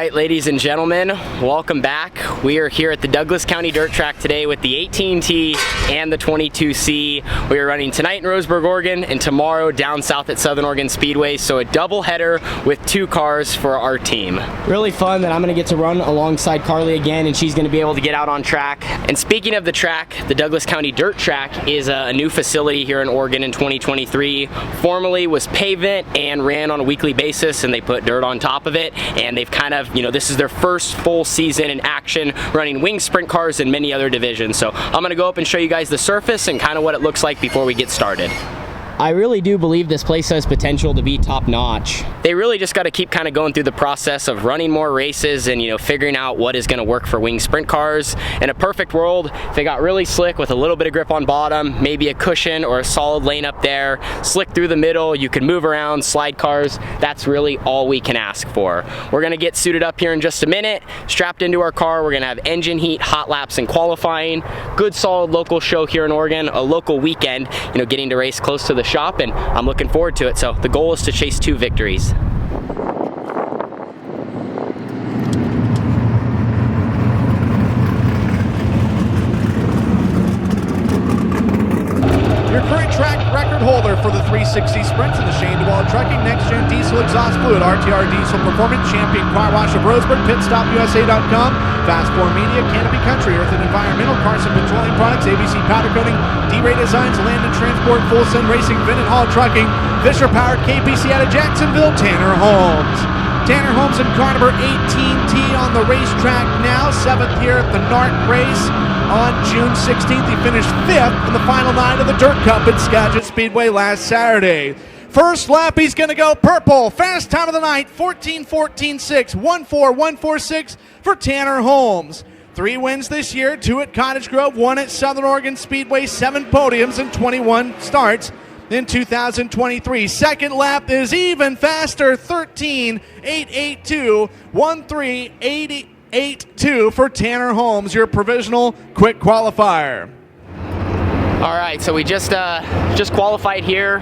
right, ladies and gentlemen, welcome back. We are here at the Douglas County Dirt Track today with the 18T and the 22C. We are running tonight in Roseburg, Oregon, and tomorrow down south at Southern Oregon Speedway. So a double header with 2 cars for our team. Really fun that I'm going to get to run alongside Carly again, and she's going to be able to get out on track. And speaking of the track, the Douglas County Dirt Track is a new facility here in Oregon in 2023. Formerly was pavement and ran on a weekly basis, and they put dirt on top of it, and they've kind of, this is their first full season in action running wing sprint cars and many other divisions. So I'm going to go up and show you guys the surface and kind of what it looks like before we get started. I really do believe this place has potential to be top-notch. They really just got to keep kind of going through the process of running more races and, figuring out what is going to work for wing sprint cars. In a perfect world, if they got really slick with a little bit of grip on bottom, maybe a cushion or a solid lane up there, slick through the middle, you can move around, slide cars. That's really all we can ask for. We're going to get suited up here in just a minute, strapped into our car. We're going to have engine heat, hot laps, and qualifying. Good, solid local show here in Oregon, a local weekend, getting to race close to the shop, and I'm looking forward to it. So the goal is to chase 2 victories. Your current track record holder for the 360 sprints in the Shane DeWall Trucking Next Gen Diesel Exhaust Fluid RTR Diesel Performance Champion Car Wash of Roseburg, PitStopUSA.com, Fast 4 Media, Canopy Country, Earth and Environmental, Carson Petroleum Products, ABC Powder Coating, D-Ray Designs, Land and Transport, Full Sun Racing, Vin and Haul Trucking, Fisher Powered, KPC out of Jacksonville, Tanner Holmes. Tanner Holmes and car number 18T on the racetrack now, 7th here at the NART race. On June 16th, he finished 5th in the final night of the Dirt Cup at Skagit Speedway last Saturday. First lap, he's going to go purple. Fast time of the night, 14:14.6, 1:4.146 for Tanner Holmes. 3 wins this year, 2 at Cottage Grove, 1 at Southern Oregon Speedway, 7 podiums and 21 starts in 2023. Second lap is even faster, 13:8.82, 1:3.882 for Tanner Holmes, your provisional quick qualifier. All right, so we just qualified here.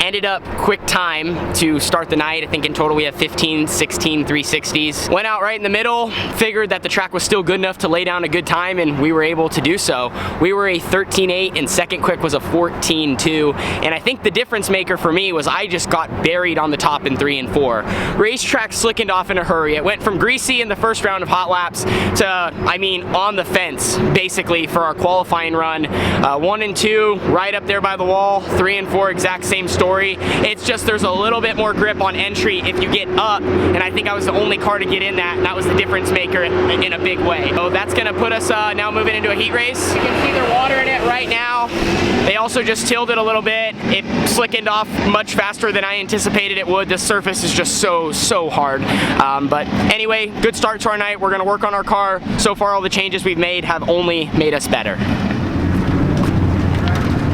Ended up quick time to start the night. I think in total we have 15, 16 360s. Went out right in the middle, figured that the track was still good enough to lay down a good time, and we were able to do so. We were a 13.8 and second quick was a 14.2, and I think the difference maker for me was I just got buried on the top in 3 and 4. Racetrack slickened off in a hurry. It went from greasy in the first round of hot laps to, on the fence, basically, for our qualifying run. 1 and 2, right up there by the wall. 3 and 4, exact same story. It's just there's a little bit more grip on entry if you get up, and I think I was the only car to get in that, and that was the difference maker in a big way. So that's going to put us now moving into a heat race. You can see there's water in it right now. They also just tilled it a little bit. It slickened off much faster than I anticipated it would. The surface is just so hard. But anyway, good start to our night. We're going to work on our car. So far, all the changes we've made have only made us better.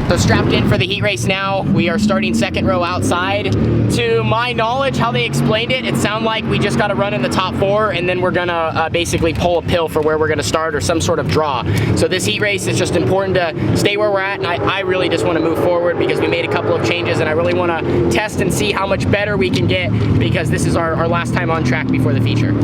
So strapped in for the heat race now. We are starting second row outside. To my knowledge, how they explained it, it sounded like we just got to run in the top 4, and then we're gonna basically pull a pill for where we're gonna start, or some sort of draw. So this heat race is just important to stay where we're at, and I really just want to move forward because we made a couple of changes, and I really want to test and see how much better we can get, because this is our last time on track before the feature.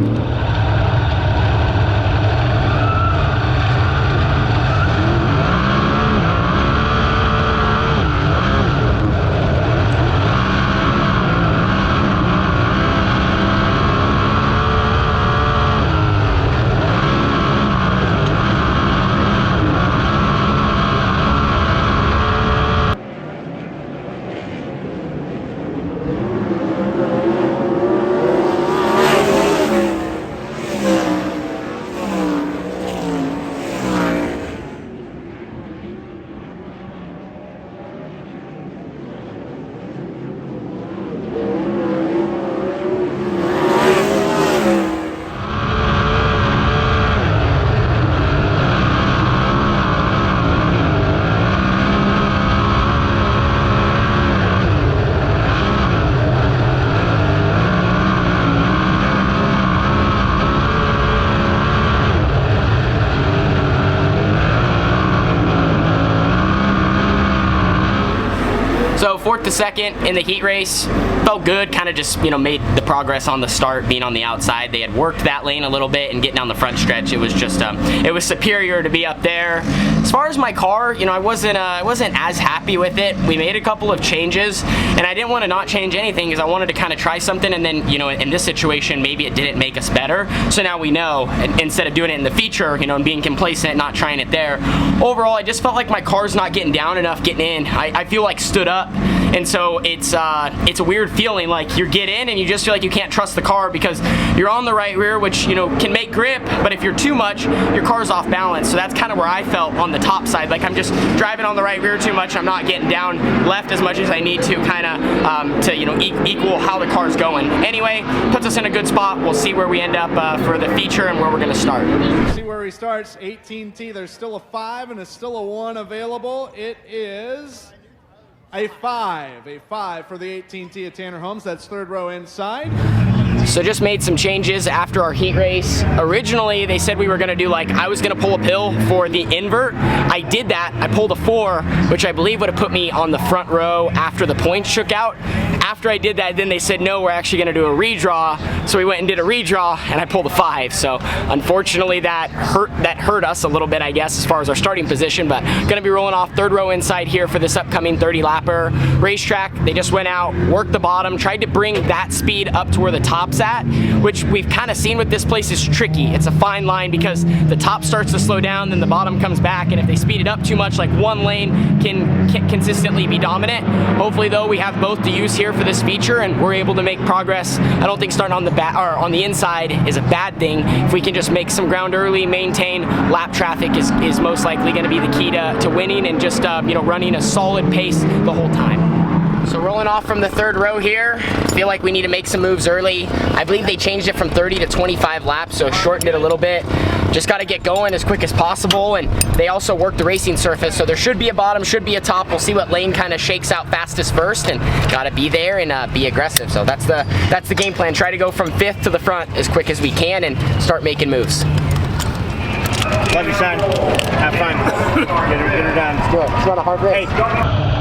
So 4th to 2nd in the heat race. felt good, kind of just, made the progress on the start, being on the outside. They had worked that lane a little bit, and getting down the front stretch, it was just, it was superior to be up there. As far as my car, I wasn't as happy with it. We made a couple of changes, and I didn't want to not change anything because I wanted to kind of try something, and then, in this situation, maybe it didn't make us better. So now we know, instead of doing it in the feature, and being complacent, not trying it there. Overall, I just felt like my car's not getting down enough getting in. I feel like stood up, and so it's a weird feeling, like you get in and you just feel like you can't trust the car because you're on the right rear, which can make grip, but if you're too much, your car's off balance. So that's kind of where I felt on the top side, like I'm just driving on the right rear too much. I'm not getting down left as much as I need to, kind of to equal how the car's going. Anyway, puts us in a good spot. We'll see where we end up for the feature and where we're going to start. See where he starts. 18T. There's still a 5 and still a 1 available. It is a 5 for the 18T of Tanner Holmes. That's third row inside. So just made some changes after our heat race. Originally, they said we were gonna do I was gonna pull a pill for the invert. I did that, I pulled a 4, which I believe would have put me on the front row after the points shook out. After I did that, then they said, no, we're actually gonna do a redraw. So we went and did a redraw, and I pulled a 5. So unfortunately, that hurt us a little bit, I guess, as far as our starting position, but gonna be rolling off third row inside here for this upcoming 30-lapper racetrack. They just went out, worked the bottom, tried to bring that speed up to where the top's at, which we've kind of seen with this place is tricky. It's a fine line because the top starts to slow down, then the bottom comes back, and if they speed it up too much, like one lane can consistently be dominant. Hopefully, though, we have both to use here for this feature, and we're able to make progress. I don't think starting on the inside is a bad thing. If we can just make some ground early, maintain lap traffic is most likely going to be the key to winning, and just running a solid pace the whole time. So rolling off from the third row here, feel like we need to make some moves early. I believe they changed it from 30 to 25 laps, so shortened it a little bit. Just got to get going as quick as possible, and they also worked the racing surface, so there should be a bottom, should be a top. We'll see what lane kind of shakes out fastest first, and got to be there and be aggressive. So that's the game plan. Try to go from 5th to the front as quick as we can and start making moves. Love you, son. Have fun. Get her done. Let's do it. It's not a hard race. Hey.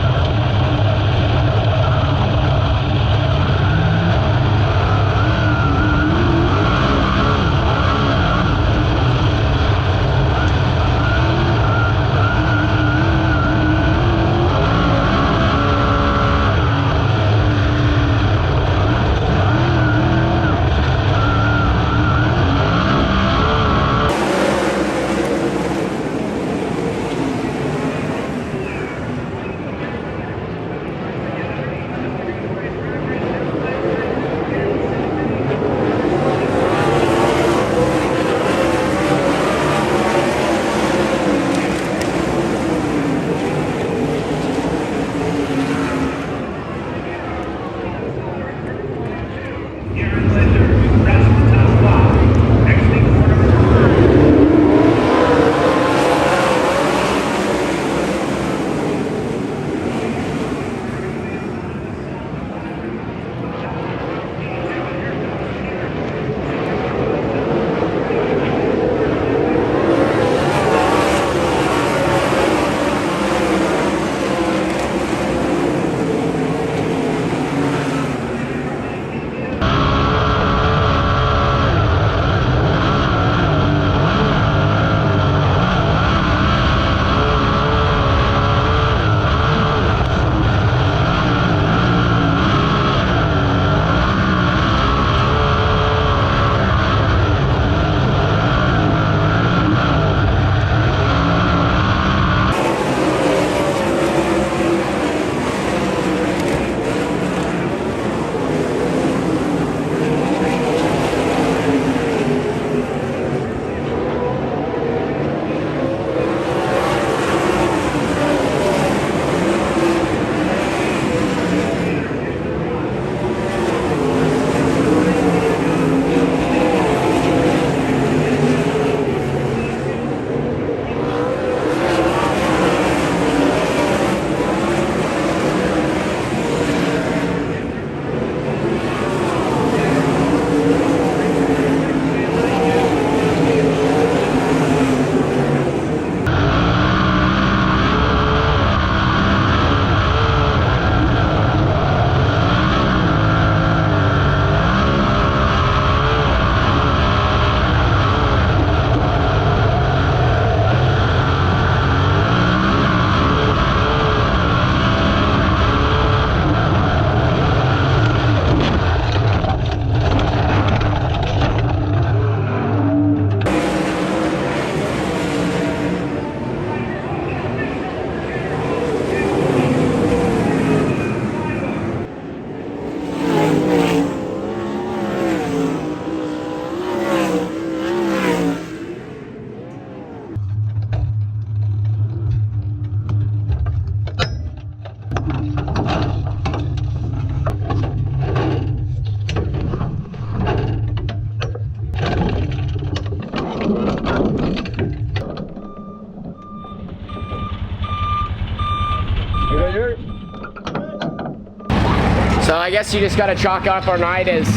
So I guess you just gotta chalk up our night as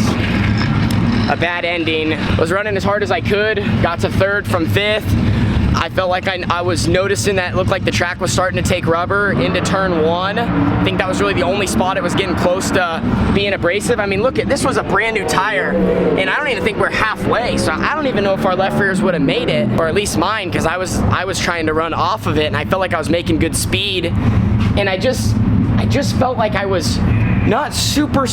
a bad ending. Was running as hard as I could, got to third from fifth. I felt like I was noticing that it looked like the track was starting to take rubber into turn one. I think that was really the only spot it was getting close to being abrasive. I mean, look at this, was a brand new tire, and I don't even think we're halfway. So I don't even know if our left rears would have made it, or at least mine, because I was trying to run off of it, and I felt like I was making good speed, and I just felt like I was not super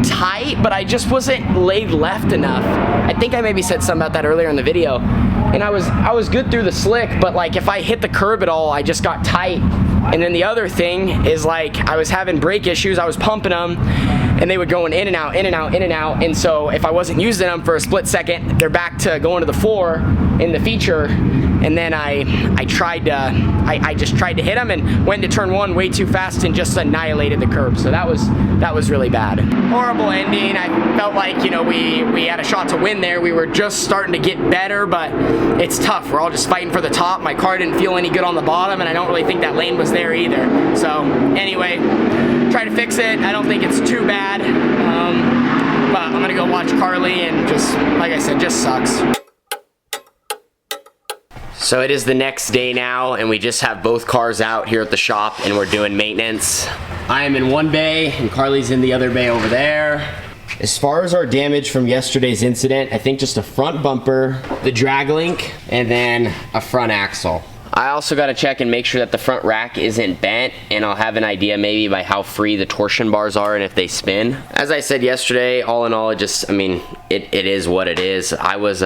tight, but I just wasn't laid left enough. I think I maybe said something about that earlier in the video. And I was good through the slick, but like if I hit the curb at all, I just got tight. And then the other thing is, like, I was having brake issues. I was pumping them and they were going in and out, in and out, in and out. And so if I wasn't using them for a split second, they're back to going to the floor in the feature. And then I just tried to hit them and went to turn one way too fast and just annihilated the curb. So that was really bad. Horrible ending. I felt like, you know, we had a shot to win there. We were just starting to get better, but it's tough. We're all just fighting for the top. My car didn't feel any good on the bottom, and I don't really think that lane was there either. So anyway, try to fix it. I don't think it's too bad. But I'm gonna go watch Carly, and just, like I said, just sucks. So it is the next day now, and we just have both cars out here at the shop, and we're doing maintenance. I am in one bay, and Carly's in the other bay over there. As far as our damage from yesterday's incident, I think just a front bumper, the drag link, and then a front axle. I also got to check and make sure that the front rack isn't bent, and I'll have an idea maybe by how free the torsion bars are and if they spin. As I said yesterday, all in all, it is what it is. I was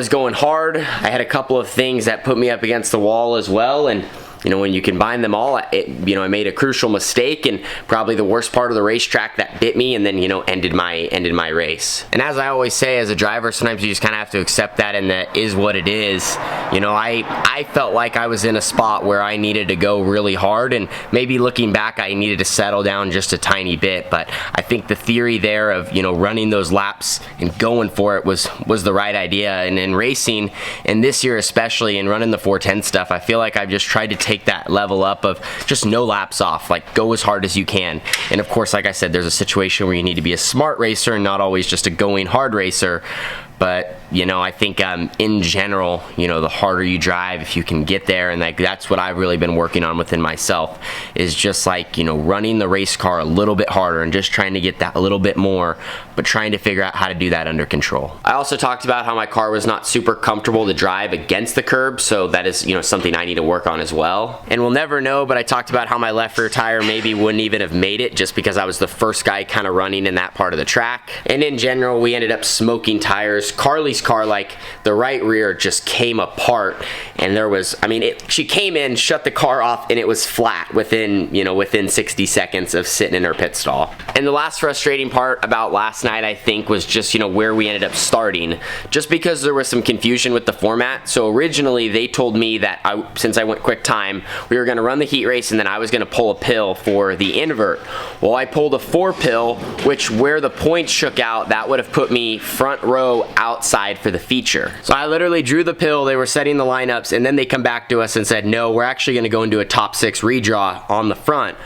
going hard. I had a couple of things that put me up against the wall as well, and you know, when you combine them all, I made a crucial mistake, and probably the worst part of the racetrack that bit me, and then, you know, ended my race. And as I always say, as a driver, sometimes you just kind of have to accept that, and that is what it is. You know, I felt like I was in a spot where I needed to go really hard, and maybe looking back, I needed to settle down just a tiny bit. But I think the theory there of, you know, running those laps and going for it was the right idea. And in racing, and this year especially, in running the 410 stuff, I feel like I've just tried to take that level up of just no laps off, like go as hard as you can. And of course, like I said, there's a situation where you need to be a smart racer and not always just a going hard racer. But, you know, I think in general, you know, the harder you drive, if you can get there, and like that's what I've really been working on within myself, is just like, you know, running the race car a little bit harder and just trying to get that a little bit more, but trying to figure out how to do that under control. I also talked about how my car was not super comfortable to drive against the curb, so that is, you know, something I need to work on as well. And we'll never know, but I talked about how my left rear tire maybe wouldn't even have made it just because I was the first guy kind of running in that part of the track. And in general, we ended up smoking tires. Carly's car, like the right rear just came apart, and there was, I mean, she came in, shut the car off, and it was flat within 60 seconds of sitting in her pit stall. And the last frustrating part about last night, I think, was just, you know, where we ended up starting, just because there was some confusion with the format. So originally they told me that since I went quick time, we were going to run the heat race, and then I was going to pull a pill for the invert. Well, I pulled a 4 pill, which where the points shook out, that would have put me front row outside for the feature. So I literally drew the pill, they were setting the lineups, and then they come back to us and said, no, we're actually going to go into a top 6 redraw on the front,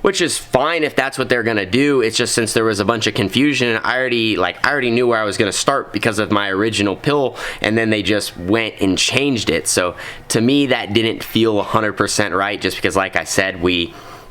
which is fine if that's what they're going to do. It's just, since there was a bunch of confusion, I already knew where I was going to start because of my original pill, and then they just went and changed it. So to me, that didn't feel 100% right, just because, like I said,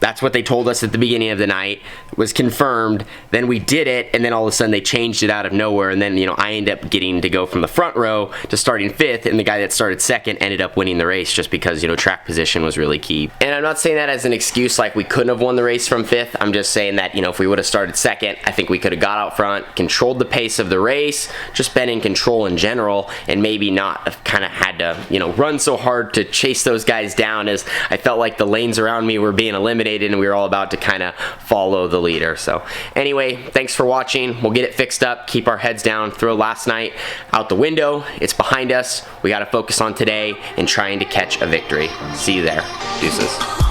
that's what they told us at the beginning of the night, was confirmed, then we did it, and then all of a sudden they changed it out of nowhere, and then, you know, I ended up getting to go from the front row to starting 5th, and the guy that started 2nd ended up winning the race just because, you know, track position was really key. And I'm not saying that as an excuse like we couldn't have won the race from 5th, I'm just saying that, you know, if we would have started 2nd, I think we could have got out front, controlled the pace of the race, just been in control in general, and maybe not have kind of had to, you know, run so hard to chase those guys down, as I felt like the lanes around me were being eliminated and we were all about to kind of follow the leader. So anyway, thanks for watching. We'll get it fixed up, keep our heads down, throw last night out the window. It's behind us. We got to focus on today and trying to catch a victory. See you there. Deuces.